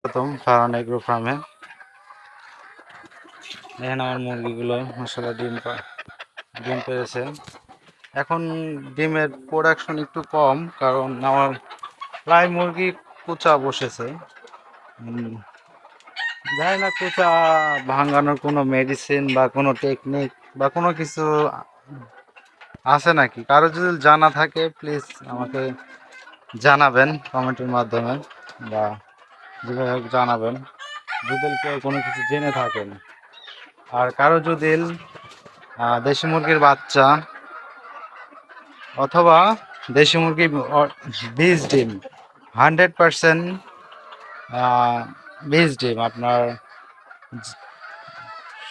প্রথম ফারহান এগ্রো ফার্মে। দেখেন আমার মুরগিগুলো মাশাআল্লাহ ডিম পেড়েছে। এখন ডিমের প্রোডাকশন একটু কম, কারণ আমার প্রায় মুরগি কুচা বসেছে। জানি না কুচা ভাঙানোর কোনো মেডিসিন বা কোনো টেকনিক বা কোনো কিছু আছে নাকি। কারো যদি জানা থাকে প্লিজ আমাকে জানাবেন কমেন্টের মাধ্যমে, বা যেভাবে হোক জানাবেন যদি কেউ কোনো কিছু জেনে থাকেন। আর কারো যদি দেশি মুরগির বাচ্চা অথবা দেশি মুরগির বীজ ডিম 100% বীজ ডিম আপনার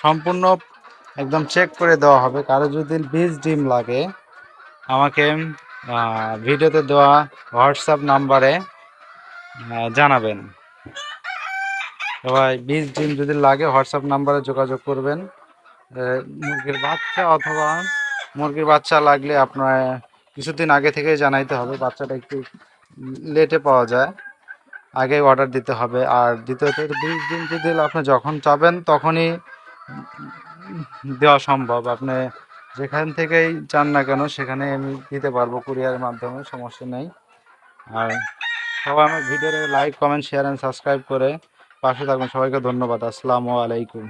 সম্পূর্ণ একদম চেক করে দেওয়া হবে। কারো যদি বীজ ডিম লাগে আমাকে ভিডিওতে দেওয়া হোয়াটসঅ্যাপ নাম্বারে জানাবেন। সবাই বীজ ডিম যদি লাগে হোয়াটসঅ্যাপ নাম্বারে যোগাযোগ করবেন। মুরগির বাচ্চা অথবা মুরগির বাচ্চা লাগলে আপনার কিছুদিন আগে থেকে জানাইতে হবে। বাচ্চাটা একটু লেটে পাওয়া যায়, আগে অর্ডার দিতে হবে। আর দ্বিতীয়ত বীজ ডিম যদি আপনি যখন চাবেন তখনই দেওয়া সম্ভব। আপনি যেখান থেকেই চান না কেন সেখানে আমি দিতে পারবো কুরিয়ারের মাধ্যমে, সমস্যা নেই। আর সবাই আমার ভিডিওতে like comment share and subscribe করে পাশে থাকবেন। সবাইকে ধন্যবাদ। আসসালামু আলাইকুম।